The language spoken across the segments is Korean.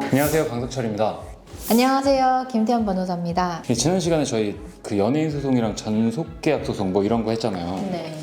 안녕하세요, 강석철입니다. 안녕하세요, 김태현 변호사입니다. 지난 시간에 저희 그 연예인 소송이랑 전속계약 소송 뭐 이런 거 했잖아요. 네.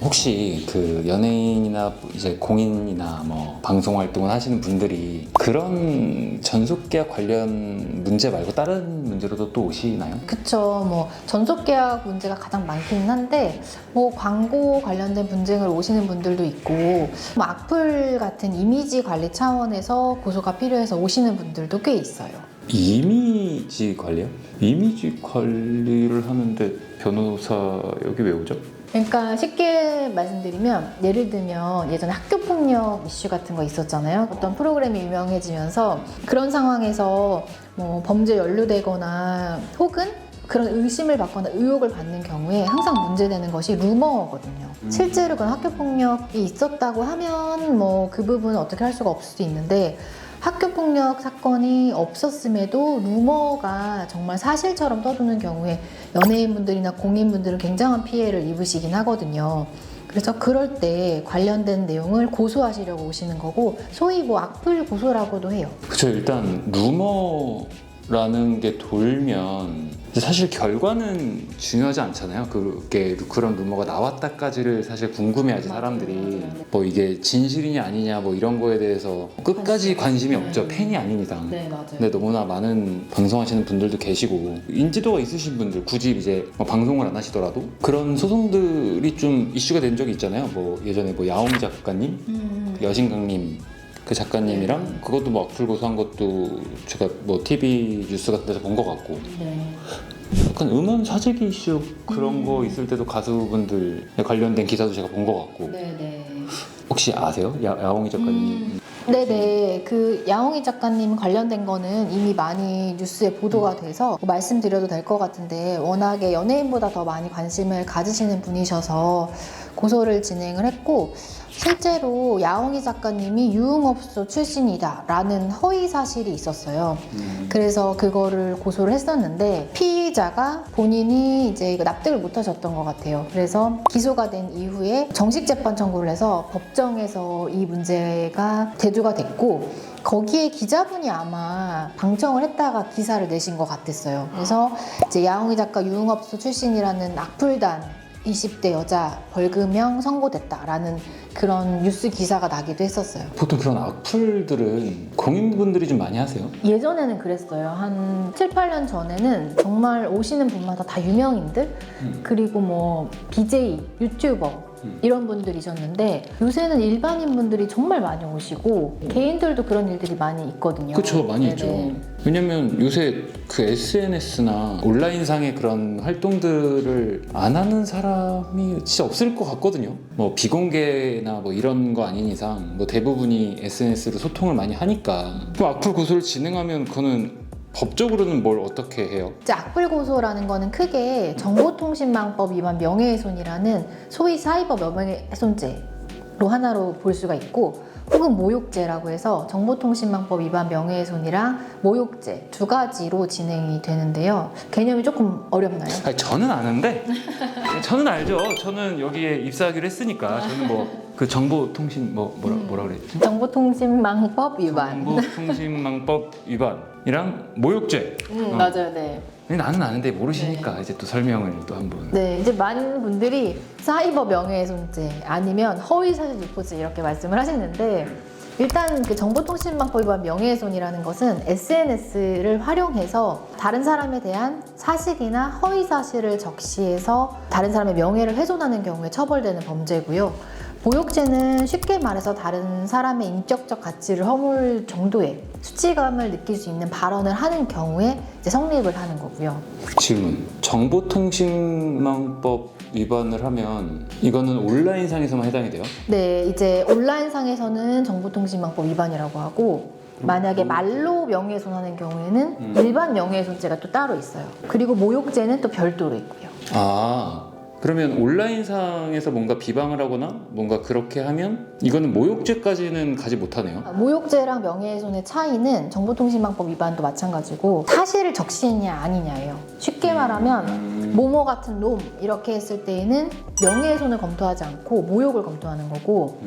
혹시 그 연예인이나 이제 공인이나 뭐 방송 활동을 하시는 분들이 그런 전속계약 관련 문제 말고 다른 문제로도 또 오시나요? 그쵸. 뭐 전속계약 문제가 가장 많기는 한데 뭐 광고 관련된 분쟁을 오시는 분들도 있고 뭐 악플 같은 이미지 관리 차원에서 고소가 필요해서 오시는 분들도 꽤 있어요. 이미지 관리요? 이미지 관리를 하는데 변호사 여기 왜 오죠? 그러니까 쉽게 말씀드리면 예를 들면 예전에 학교폭력 이슈 같은 거 있었잖아요. 어떤 프로그램이 유명해지면서 그런 상황에서 뭐 범죄에 연루되거나 혹은 그런 의심을 받거나 의혹을 받는 경우에 항상 문제되는 것이 루머거든요. 실제로 그런 학교폭력이 있었다고 하면 뭐 그 부분은 어떻게 할 수가 없을 수도 있는데 학교폭력 사건이 없었음에도 루머가 정말 사실처럼 떠도는 경우에 연예인분들이나 공인분들은 굉장한 피해를 입으시긴 하거든요. 그래서 그럴 때 관련된 내용을 고소하시려고 오시는 거고 소위 뭐 악플 고소라고도 해요. 그쵸, 일단 루머라는 게 돌면 사실 결과는 중요하지 않잖아요. 그런 루머가 나왔다까지를 사실 궁금해하지 사람들이. 뭐 이게 진실이냐 아니냐 뭐 이런 거에 대해서 끝까지 관심이 없죠. 팬이 아닌 이상. 네, 맞아요. 근데 너무나 많은 방송하시는 분들도 계시고 인지도가 있으신 분들, 굳이 이제 뭐 방송을 안 하시더라도 그런 소송들이 좀 이슈가 된 적이 있잖아요. 뭐 예전에 뭐 야옹이 작가님, 여신강님 그 작가님이랑 그것도 뭐 악플 고소한 것도 제가 뭐 TV 뉴스 같은 데서 본 것 같고. 네. 약간 음원 사재기 이슈 그런 거 있을 때도 가수분들 관련된 기사도 제가 본 것 같고. 네네. 혹시 아세요? 야옹이 작가님? 네네. 그 야옹이 작가님 관련된 거는 이미 많이 뉴스에 보도가 돼서 말씀드려도 될 것 같은데 워낙에 연예인보다 더 많이 관심을 가지시는 분이셔서 고소를 진행을 했고 실제로 야옹이 작가님이 유흥업소 출신이다 라는 허위 사실이 있었어요. 그래서 그거를 고소를 했었는데 피의자가 본인이 이제 이거 납득을 못 하셨던 것 같아요. 그래서 기소가 된 이후에 정식 재판 청구를 해서 법정에서 이 문제가 대두가 됐고 거기에 기자분이 아마 방청을 했다가 기사를 내신 것 같았어요. 그래서 이제 야옹이 작가 유흥업소 출신이라는 악플단 20대 여자 벌금형 선고됐다라는 그런 뉴스 기사가 나기도 했었어요. 보통 그런 악플들은 공인분들이 좀 많이 하세요? 예전에는 그랬어요. 한 7, 8년 전에는 정말 오시는 분마다 다 유명인들 그리고 뭐 BJ, 유튜버 이런 분들이셨는데 요새는 일반인 분들이 정말 많이 오시고 개인들도 그런 일들이 많이 있거든요. 그렇죠, 많이 있죠. 네네. 왜냐면 요새 그 SNS나 온라인상의 그런 활동들을 안 하는 사람이 진짜 없을 것 같거든요. 뭐 비공개나 뭐 이런 거 아닌 이상 뭐 대부분이 SNS로 소통을 많이 하니까 그 악플 고소를 진행하면 그거는 법적으로는 뭘 어떻게 해요? 이제 악플 고소라는 거는 크게 정보통신망법 위반 명예훼손이라는 소위 사이버 명예훼손죄로 하나로 볼 수가 있고 혹은 모욕죄라고 해서 정보통신망법 위반 명예훼손이랑 모욕죄 두 가지로 진행이 되는데요. 개념이 조금 어렵나요? 아니, 저는 아는데 저는 알죠. 저는 여기에 입사하기로 했으니까 저는 뭐 그 정보통신 뭐라 그랬지? 정보통신망법 위반. 정보통신망법 위반이랑 모욕죄. 맞아요, 네. 나는 아는데 모르시니까 이제 또 설명을 또 한번. 네, 이제 많은 분들이 사이버 명예훼손죄 아니면 허위사실 유포죄 이렇게 말씀을 하시는데 일단 그 정보통신망법 위반 명예훼손이라는 것은 SNS를 활용해서 다른 사람에 대한 사실이나 허위사실을 적시해서 다른 사람의 명예를 훼손하는 경우에 처벌되는 범죄고요. 모욕죄는 쉽게 말해서 다른 사람의 인격적 가치를 허물 정도의 수치감을 느낄 수 있는 발언을 하는 경우에 이제 성립을 하는 거고요. 질문. 정보통신망법 위반을 하면 이거는 온라인상에서만 해당이 돼요? 네, 이제 온라인상에서는 정보통신망법 위반이라고 하고 만약에 말로 명예훼손하는 경우에는 일반 명예훼손죄가 또 따로 있어요. 그리고 모욕죄는 또 별도로 있고요. 아, 그러면 온라인상에서 뭔가 비방을 하거나 뭔가 그렇게 하면 이거는 모욕죄까지는 가지 못하네요. 모욕죄랑 명예훼손의 차이는 정보통신망법 위반도 마찬가지고 사실을 적시했냐 아니냐예요. 쉽게 말하면 모모 같은 놈 이렇게 했을 때에는 명예훼손을 검토하지 않고 모욕을 검토하는 거고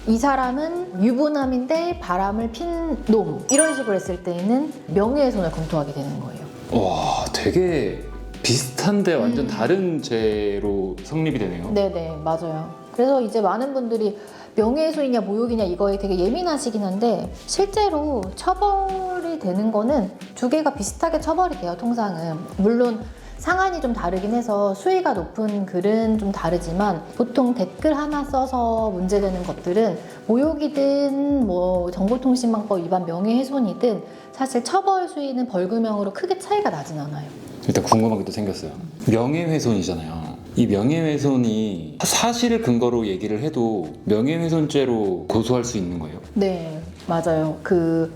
이 사람은 유부남인데 바람을 핀 놈 이런 식으로 했을 때에는 명예훼손을 검토하게 되는 거예요. 와, 되게 비슷한데 완전 다른 죄로 성립이 되네요. 네네, 맞아요. 그래서 이제 많은 분들이 명예훼손이냐 모욕이냐 이거에 되게 예민하시긴 한데 실제로 처벌이 되는 거는 두 개가 비슷하게 처벌이 돼요, 통상은. 물론 상한이 좀 다르긴 해서 수위가 높은 글은 좀 다르지만 보통 댓글 하나 써서 문제되는 것들은 모욕이든 뭐 정보통신망법 위반 명예훼손이든 사실 처벌 수위는 벌금형으로 크게 차이가 나진 않아요. 일단 궁금한 게 또 생겼어요. 명예훼손이잖아요. 이 명예훼손이 사실을 근거로 얘기를 해도 명예훼손죄로 고소할 수 있는 거예요? 네, 맞아요.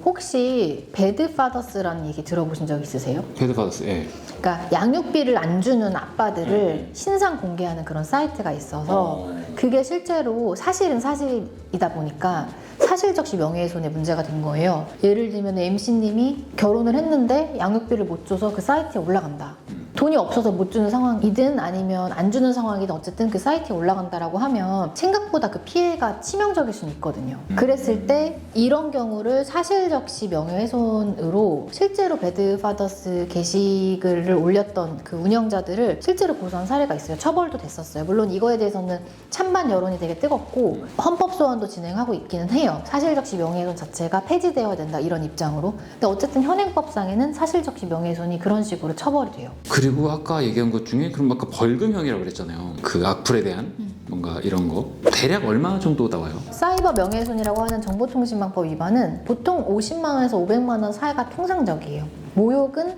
혹시 배드파더스라는 얘기 들어보신 적 있으세요? 패드파더스, 예. 그러니까 양육비를 안 주는 아빠들을 신상 공개하는 그런 사이트가 있어서 그게 실제로 사실은 사실이다 보니까 사실적시 명예훼손에 문제가 된 거예요. 예를 들면 MC님이 결혼을 했는데 양육비를 못 줘서 그 사이트에 올라간다. 돈이 없어서 못 주는 상황이든 아니면 안 주는 상황이든 어쨌든 그 사이트에 올라간다라고 하면 생각보다 그 피해가 치명적일 수는 있거든요. 그랬을 때 이런 경우를 사실적시 명예훼손으로 실제로 배드파더스 게시글을 올렸던 그 운영자들을 실제로 고소한 사례가 있어요. 처벌도 됐었어요. 물론 이거에 대해서는 찬반 여론이 되게 뜨겁고 헌법 소원도 진행하고 있기는 해요. 사실적시 명예훼손 자체가 폐지되어야 된다 이런 입장으로. 근데 어쨌든 현행법상에는 사실적시 명예훼손이 그런 식으로 처벌이 돼요. 그리고 아까 얘기한 것 중에 그럼 아까 벌금형이라고 그랬잖아요. 그 악플에 대한 뭔가 이런 거 대략 얼마 정도 나와요? 사이버 명예훼손이라고 하는 정보통신망법 위반은 보통 50만 원에서 500만 원 사이가 통상적이에요. 모욕은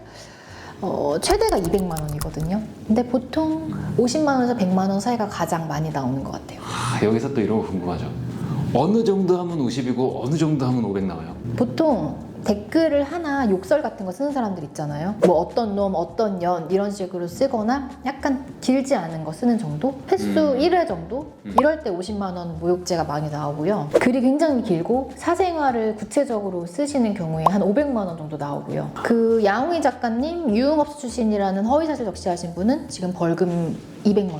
최대가 200만 원이거든요. 근데 보통 50만 원에서 100만 원 사이가 가장 많이 나오는 것 같아요. 여기서 또 이런 거 궁금하죠. 어느 정도 하면 50이고 어느 정도 하면 500 나와요? 보통 댓글을 하나 욕설 같은 거 쓰는 사람들 있잖아요. 뭐 어떤 놈, 어떤 년 이런 식으로 쓰거나 약간 길지 않은 거 쓰는 정도? 횟수 1회 정도? 이럴 때 50만 원 모욕죄가 많이 나오고요. 글이 굉장히 길고 사생활을 구체적으로 쓰시는 경우에 한 500만 원 정도 나오고요. 그 야옹이 작가님 유흥업소 출신이라는 허위사실 적시하신 분은 지금 벌금 200만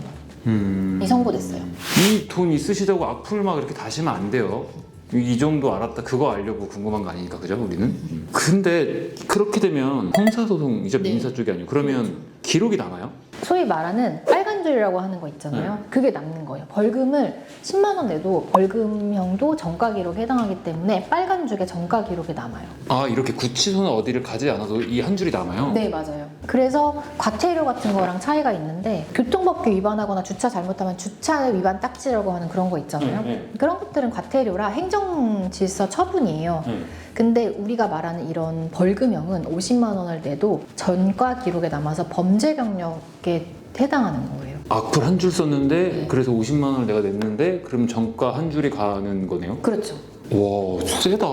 원이 선고됐어요. 이 돈 있으시다고 악플 막 이렇게 다시면 안 돼요. 이 정도 알았다 그거 알려고 궁금한 거 아니니까 그죠 우리는? 근데 그렇게 되면 형사소송 이제 네. 민사 쪽이 아니고 그러면 기록이 남아요? 소위 말하는 빨간 줄이라고 하는 거 있잖아요. 그게 남는 거예요. 벌금을 10만 원 내도 벌금형도 정가 기록에 해당하기 때문에 빨간 줄에 정가 기록이 남아요. 아 이렇게 구치소나 어디를 가지 않아도 이 한 줄이 남아요? 네, 맞아요. 그래서 과태료 같은 거랑 차이가 있는데 교통법규 위반하거나 주차 잘못하면 주차 위반 딱지라고 하는 그런 거 있잖아요. 그런 것들은 과태료라 행정질서 처분이에요. 근데 우리가 말하는 이런 벌금형은 50만 원을 내도 전과 기록에 남아서 범죄 경력에 해당하는 거예요. 악플 한 줄 썼는데 네. 그래서 50만 원을 내가 냈는데 그럼 정가 한 줄이 가는 거네요? 그렇죠. 와 세다.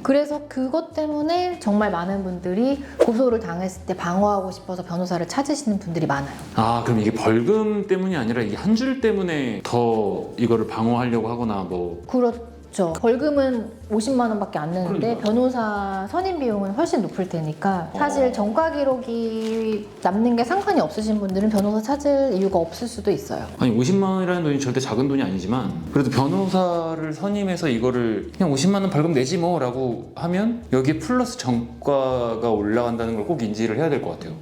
그래서 그것 때문에 정말 많은 분들이 고소를 당했을 때 방어하고 싶어서 변호사를 찾으시는 분들이 많아요. 아 그럼 이게 벌금 때문이 아니라 이게 한 줄 때문에 더 이거를 방어하려고 하거나 뭐 그렇죠. 벌금은 50만 원밖에 안 내는데 그러니까. 변호사 선임 비용은 훨씬 높을 테니까 사실 정가 기록이 남는 게 상관이 없으신 분들은 변호사 찾을 이유가 없을 수도 있어요. 아니 50만 원이라는 돈이 절대 작은 돈이 아니지만 그래도 변호사를 선임해서 이거를 그냥 50만 원 벌금 내지 뭐 라고 하면 여기에 플러스 정가가 올라간다는 걸 꼭 인지를 해야 될 것 같아요.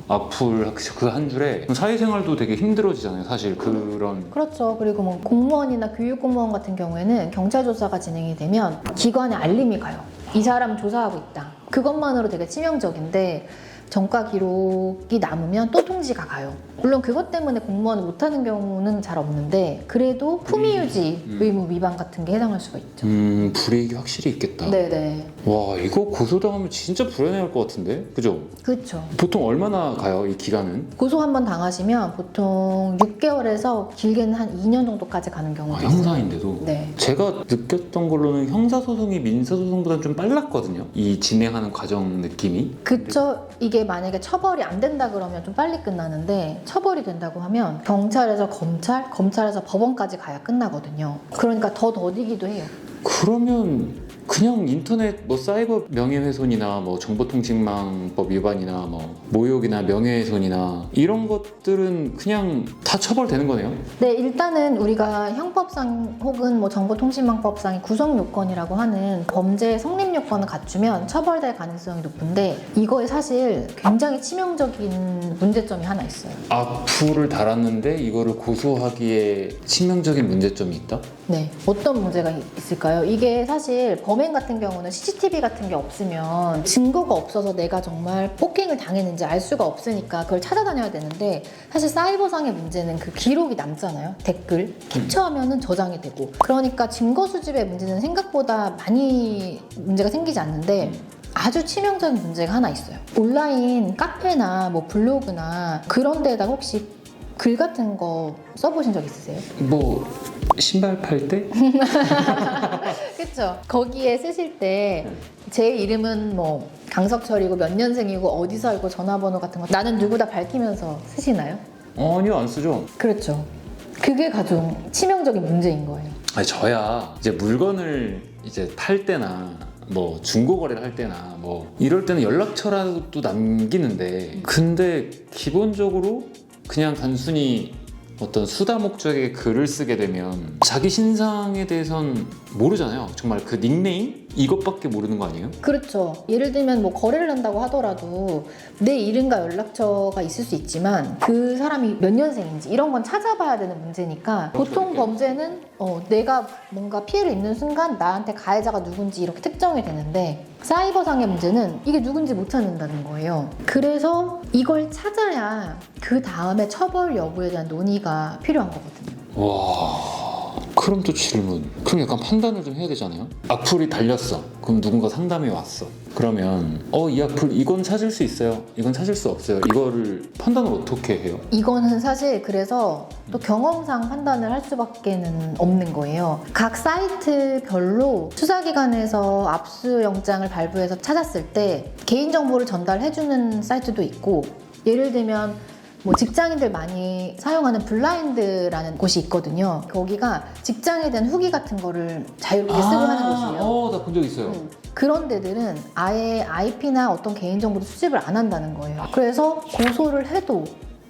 악플 그 한 줄에 사회생활도 되게 힘들어지잖아요 사실 그런. 그렇죠. 그리고 뭐 공무원이나 교육공무원 같은 경우에는 경찰 조사가 진행이 되면 기관에 알림이 가요. 이 사람 조사하고 있다. 그것만으로 되게 치명적인데 정가 기록이 남으면 또 통지가 가요. 물론 그것 때문에 공무원을 못하는 경우는 잘 없는데 그래도 품위유지 의무 위반 같은 게 해당할 수가 있죠. 불이익이 확실히 있겠다. 네네. 와 이거 고소당하면 진짜 불안해할 것 같은데 그죠? 그렇죠. 보통 얼마나 가요 이 기간은? 고소 한번 당하시면 보통 6개월에서 길게는 한 2년 정도까지 가는 경우도 있어요. 형사인데도? 네. 제가 느꼈던 걸로는 형사소송이 민사소송보다는 좀 빨랐거든요 이 진행하는 과정 느낌이. 그쵸. 이게 이게 만약에 처벌이 안 된다 그러면 좀 빨리 끝나는데 처벌이 된다고 하면 경찰에서 검찰, 검찰에서 법원까지 가야 끝나거든요. 그러니까 더 더디기도 해요. 그러면 그냥 인터넷 뭐 사이버 명예훼손이나 뭐 정보통신망법 위반이나 뭐 모욕이나 명예훼손이나 이런 것들은 그냥 다 처벌되는 거네요? 네, 일단은 우리가 형법상 혹은 뭐 정보통신망법상의 구성 요건이라고 하는 범죄의 성립 요건을 갖추면 처벌될 가능성이 높은데 이거에 사실 굉장히 치명적인 문제점이 하나 있어요. 악플을 달았는데 이거를 고소하기에 치명적인 문제점이 있다? 네, 어떤 문제가 있을까요? 이게 사실 범행 같은 경우는 CCTV 같은 게 없으면 증거가 없어서 내가 정말 폭행을 당했는지 알 수가 없으니까 그걸 찾아다녀야 되는데 사실 사이버상의 문제는 그 기록이 남잖아요. 댓글 캡처하면은 저장이 되고 그러니까 증거 수집의 문제는 생각보다 많이 문제가 생기지 않는데 아주 치명적인 문제가 하나 있어요. 온라인 카페나 뭐 블로그나 그런 데에다 혹시 글 같은 거 써보신 적 있으세요? 뭐 신발 팔 때? 그쵸? 거기에 쓰실 때 제 이름은 뭐 강석철이고 몇 년생이고 어디 살고 전화번호 같은 거 나는 누구다 밝히면서 쓰시나요? 아니요, 안 쓰죠. 그렇죠. 그게 가장 치명적인 문제인 거예요. 아니 저야 이제 물건을 이제 팔 때나 뭐 중고 거래를 할 때나 뭐 이럴 때는 연락처라도 남기는데 근데 기본적으로 그냥 단순히 어떤 수다 목적의 글을 쓰게 되면 자기 신상에 대해선 모르잖아요. 정말 그 닉네임? 이것밖에 모르는 거 아니에요? 그렇죠. 예를 들면 뭐 거래를 한다고 하더라도 내 이름과 연락처가 있을 수 있지만 그 사람이 몇 년생인지 이런 건 찾아봐야 되는 문제니까 보통 범죄는 내가 뭔가 피해를 입는 순간 나한테 가해자가 누군지 이렇게 특정이 되는데 사이버상의 문제는 이게 누군지 못 찾는다는 거예요. 그래서 이걸 찾아야 그 다음에 처벌 여부에 대한 논의가 필요한 거거든요. 와... 그럼 또 질문. 그럼 약간 판단을 좀 해야 되잖아요. 악플이 달렸어. 그럼 누군가 상담이 왔어. 그러면 이 악플 이건 찾을 수 있어요. 이건 찾을 수 없어요. 이거를 판단을 어떻게 해요? 이거는 사실 그래서 또 경험상 판단을 할 수밖에는 없는 거예요. 각 사이트별로 수사기관에서 압수영장을 발부해서 찾았을 때 개인정보를 전달해주는 사이트도 있고 예를 들면 뭐 직장인들 많이 사용하는 블라인드라는 곳이 있거든요. 거기가 직장에 대한 후기 같은 거를 자유롭게 쓰고 하는 곳이에요. 나 본 적 있어요. 그런 데들은 아예 IP나 어떤 개인정보도 수집을 안 한다는 거예요. 그래서 고소를 해도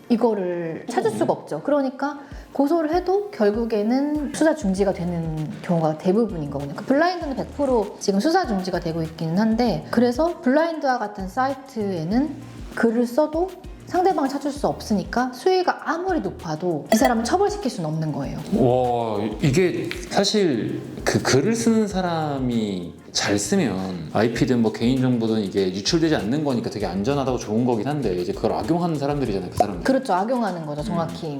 이거를 찾을 수가 없죠. 그러니까 고소를 해도 결국에는 수사 중지가 되는 경우가 대부분인 거거든요. 그 블라인드는 100% 지금 수사 중지가 되고 있기는 한데 그래서 블라인드와 같은 사이트에는 글을 써도 상대방을 찾을 수 없으니까 수위가 아무리 높아도 이 사람을 처벌시킬 수는 없는 거예요. 와, 이게 사실 그 글을 쓰는 사람이 잘 쓰면 IP든 뭐 개인정보든 이게 유출되지 않는 거니까 되게 안전하다고 좋은 거긴 한데 이제 그걸 악용하는 사람들이잖아요, 그 사람들. 그렇죠. 악용하는 거죠, 정확히.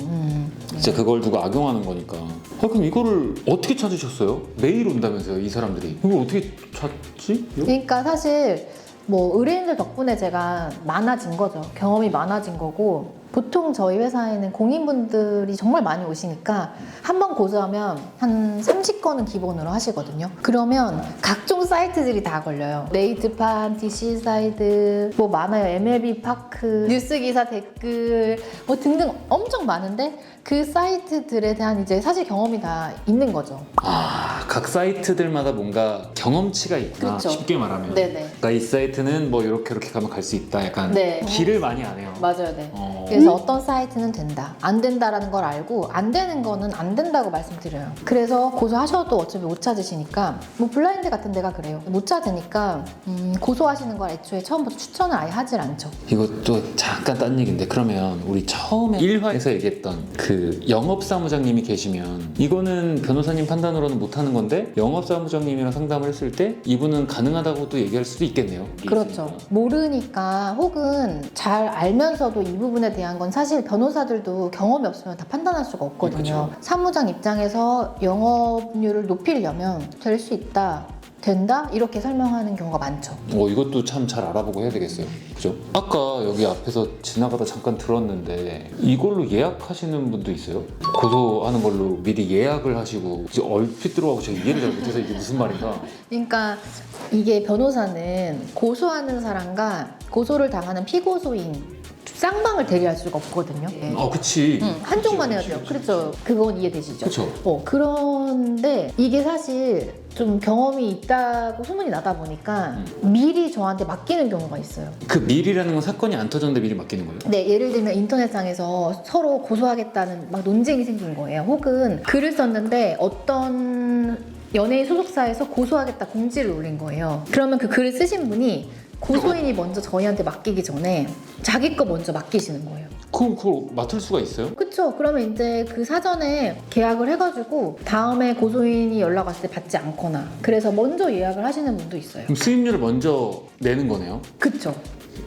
진짜 그걸 두고 악용하는 거니까. 그럼 이거를 어떻게 찾으셨어요? 매일 온다면서요, 이 사람들이. 이걸 어떻게 찾지? 그러니까 사실 뭐 의뢰인들 덕분에 제가 많아진 거죠. 경험이 많아진 거고 보통 저희 회사에는 공인분들이 정말 많이 오시니까 한 번 고소하면 한 30건은 기본으로 하시거든요. 그러면 각종 사이트들이 다 걸려요. 네이트판, DC 사이드, 뭐 많아요. MLB 파크, 뉴스 기사 댓글 뭐 등등 엄청 많은데 그 사이트들에 대한 이제 사실 경험이 다 있는 거죠. 각 사이트들마다 뭔가 경험치가 있구나. 그렇죠. 쉽게 말하면. 네네. 그러니까 이 사이트는 뭐 이렇게 가면 갈 수 있다. 약간 네. 길을 많이 안 해요. 맞아요, 네. 그래서 어떤 사이트는 된다, 안 된다라는 걸 알고 안 되는 거는 안 된다고 말씀드려요. 그래서 고소하셔도 어차피 못 찾으시니까 뭐 블라인드 같은 데가 그래요. 못 찾으니까 고소하시는 걸 애초에 처음부터 추천을 아예 하질 않죠. 이것도 잠깐 딴 얘기인데 그러면 우리 처음에 1화에서 얘기했던 그 영업사무장님이 계시면 이거는 변호사님 판단으로는 못하는 건데 영업사무장님이랑 상담을 했을 때 이분은 가능하다고도 얘기할 수도 있겠네요. 그렇죠. 모르니까 혹은 잘 알면서도 이 부분에 대한 건 사실 변호사들도 경험이 없으면 다 판단할 수가 없거든요. 그렇죠. 사무장 입장에서 영업률을 높이려면 될 수 있다. 된다? 이렇게 설명하는 경우가 많죠. 이것도 참 잘 알아보고 해야 되겠어요. 그죠? 아까 여기 앞에서 지나가다 잠깐 들었는데 이걸로 예약하시는 분도 있어요? 고소하는 걸로 미리 예약을 하시고 이제 얼핏 들어가고 제가 이해를 잘 못해서 이게 무슨 말인가? 그러니까 이게 변호사는 고소하는 사람과 고소를 당하는 피고소인 쌍방을 대리할 수가 없거든요. 그치. 한쪽만 해야 돼요. 그렇죠. 그건 이해되시죠? 그쵸. 그런데 이게 사실 좀 경험이 있다고 소문이 나다 보니까 미리 저한테 맡기는 경우가 있어요. 그 미리라는 건 사건이 안 터졌는데 미리 맡기는 거예요? 네, 예를 들면 인터넷상에서 서로 고소하겠다는 막 논쟁이 생긴 거예요. 혹은 글을 썼는데 어떤 연예인 소속사에서 고소하겠다 공지를 올린 거예요. 그러면 그 글을 쓰신 분이 고소인이 먼저 저희한테 맡기기 전에 자기 거 먼저 맡기시는 거예요. 그걸 맡을 수가 있어요? 그쵸. 그러면 이제 그 사전에 계약을 해가지고 다음에 고소인이 연락 왔을 때 받지 않거나 그래서 먼저 예약을 하시는 분도 있어요. 그럼 수임료를 먼저 내는 거네요? 그쵸.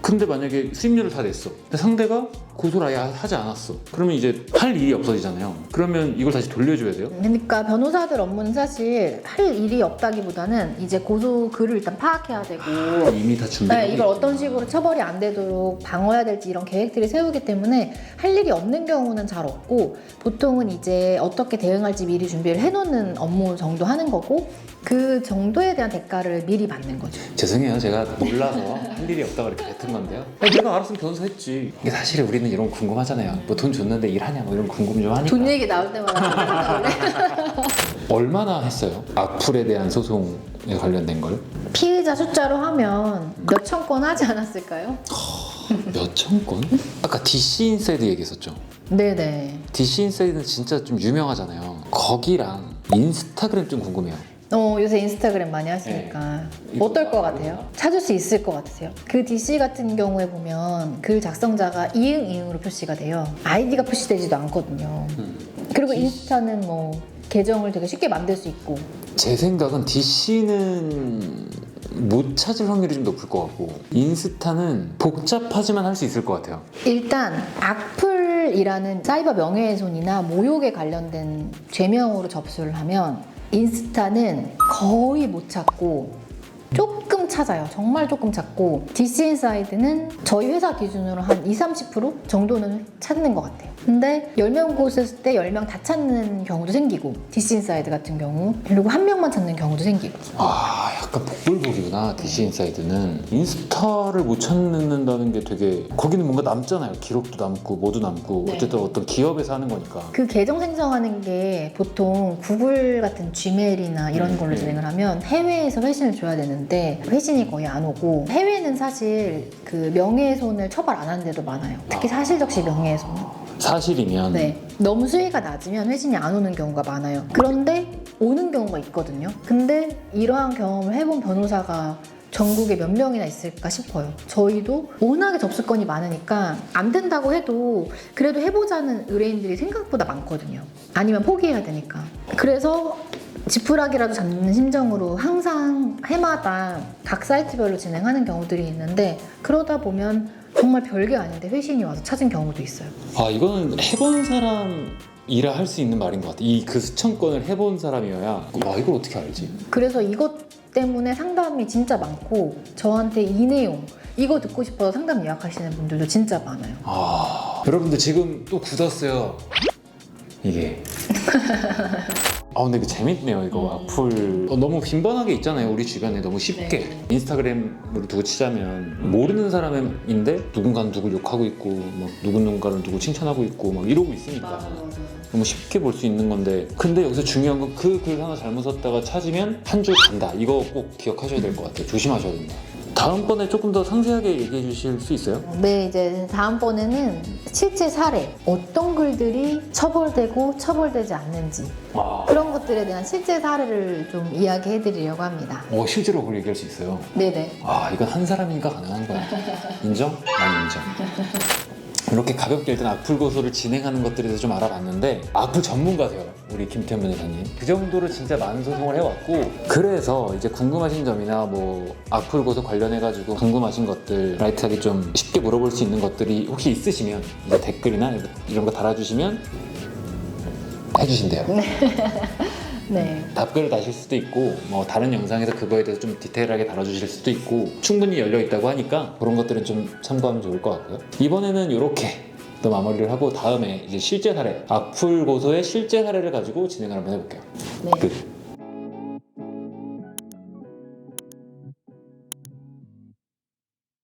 근데 만약에 수임료를 다 냈어. 근데 상대가 고소를 아예 하지 않았어. 그러면 이제 할 일이 없어지잖아요. 그러면 이걸 다시 돌려줘야 돼요? 그러니까 변호사들 업무는 사실 할 일이 없다기보다는 이제 고소 글을 일단 파악해야 되고 이미 다 준비하고 네, 이걸 어떤 식으로 처벌이 안 되도록 방어해야 될지 이런 계획들을 세우기 때문에 할 일이 없는 경우는 잘 없고 보통은 이제 어떻게 대응할지 미리 준비를 해놓는 업무 정도 하는 거고 그 정도에 대한 대가를 미리 받는 거죠. 죄송해요. 제가 몰라서 할 일이 없다고 이렇게 뱉은 건데요. 내가 알았으면 변호사 했지. 이게 사실 우리는 이런 거 궁금하잖아요. 뭐 돈 줬는데 일하냐 뭐 이런 거 궁금 좀 하니까. 돈 얘기 나올 때마다 얼마나 했어요? 악플에 대한 소송에 관련된 걸? 피의자 숫자로 하면 몇천 건 하지 않았을까요? 몇천 건? 아까 DC 인사이드 얘기했었죠. 네네. DC 인사이드는 진짜 좀 유명하잖아요. 거기랑 인스타그램 좀 궁금해요. 요새 인스타그램 많이 하시니까 어떨 것 같아요? 찾을 수 있을 것 같으세요? 그 DC 같은 경우에 보면 글 작성자가 이응이응으로 표시가 돼요. 아이디가 표시되지도 않거든요. 그리고 인스타는 뭐 계정을 되게 쉽게 만들 수 있고 제 생각은 DC는 못 찾을 확률이 좀 높을 것 같고 인스타는 복잡하지만 할 수 있을 것 같아요. 일단 악플이라는 사이버 명예훼손이나 모욕에 관련된 죄명으로 접수를 하면 인스타는 거의 못 찾고 조금 찾아요. 정말 조금 찾고 DC 인사이드는 저희 회사 기준으로 한 20-30% 정도는 찾는 것 같아요. 근데 10명 고소했을 때 10명 다 찾는 경우도 생기고 DC 인사이드 같은 경우 그리고 한 명만 찾는 경우도 생기고 약간 복불복이구나. DC 인사이드는 인스타를 못 찾는다는 게 되게 거기는 뭔가 남잖아요. 기록도 남고 뭐도 남고 어쨌든 어떤 기업에서 하는 거니까. 그 계정 생성하는 게 보통 구글 같은 지메일이나 이런 걸로 진행을 하면 해외에서 회신을 줘야 되는데 회신이 거의 안 오고 해외는 사실 그 명예훼손을 처벌 안 하는 데도 많아요. 특히 사실적시 명예훼손. 사실이면 네, 너무 수위가 낮으면 회신이 안 오는 경우가 많아요. 그런데 오는 경우가 있거든요. 근데 이러한 경험을 해본 변호사가 전국에 몇 명이나 있을까 싶어요. 저희도 워낙에 접수건이 많으니까 안 된다고 해도 그래도 해보자는 의뢰인들이 생각보다 많거든요. 아니면 포기해야 되니까. 그래서 지푸라기라도 잡는 심정으로 항상 해마다 각 사이트별로 진행하는 경우들이 있는데 그러다 보면 정말 별게 아닌데 회신이 와서 찾은 경우도 있어요. 이거는 해본 사람이라 할 수 있는 말인 것 같아. 그 수천 건을 해본 사람이어야 이걸 어떻게 알지? 그래서 이것 때문에 상담이 진짜 많고 저한테 이 내용 이거 듣고 싶어서 상담 예약하시는 분들도 진짜 많아요. 여러분들 지금 또 굳었어요. 이게 근데 이거 재밌네요. 이거 악플 너무 빈번하게 있잖아요. 우리 주변에 너무 쉽게 인스타그램으로 두고 치자면 모르는 사람인데 누군가는 누굴 욕하고 있고 막 누군가는 누구 칭찬하고 있고 막 이러고 있으니까 너무 쉽게 볼 수 있는 건데 근데 여기서 중요한 건 그 글 하나 잘못 썼다가 찾으면 한 줄 간다. 이거 꼭 기억하셔야 될 것 같아요. 조심하셔야 됩니다. 다음번에 조금 더 상세하게 얘기해 주실 수 있어요? 네, 이제 다음번에는 실제 사례 어떤 글들이 처벌되고 처벌되지 않는지 그런 것들에 대한 실제 사례를 좀 이야기해 드리려고 합니다. 실제로 그걸 얘기할 수 있어요? 네네. 이건 한 사람이니까 가능한 거야. 인정? 난 인정. 이렇게 가볍게 일단 악플 고소를 진행하는 것들에 대해서 좀 알아봤는데 악플 전문가세요, 우리 김태현 변호사님. 그 정도로 진짜 많은 소송을 해왔고 그래서 이제 궁금하신 점이나 뭐 악플 고소 관련해가지고 궁금하신 것들 라이트하게 좀 쉽게 물어볼 수 있는 것들이 혹시 있으시면 이제 댓글이나 이런 거 달아주시면 해주신대요. 네. 답글을 다실 수도 있고 뭐 다른 영상에서 그거에 대해서 좀 디테일하게 다뤄주실 수도 있고 충분히 열려 있다고 하니까 그런 것들은 좀 참고하면 좋을 것 같고요. 이번에는 이렇게 또 마무리를 하고 다음에 이제 실제 사례, 악플 고소의 실제 사례를 가지고 진행을 한번 해볼게요. 네. 끝.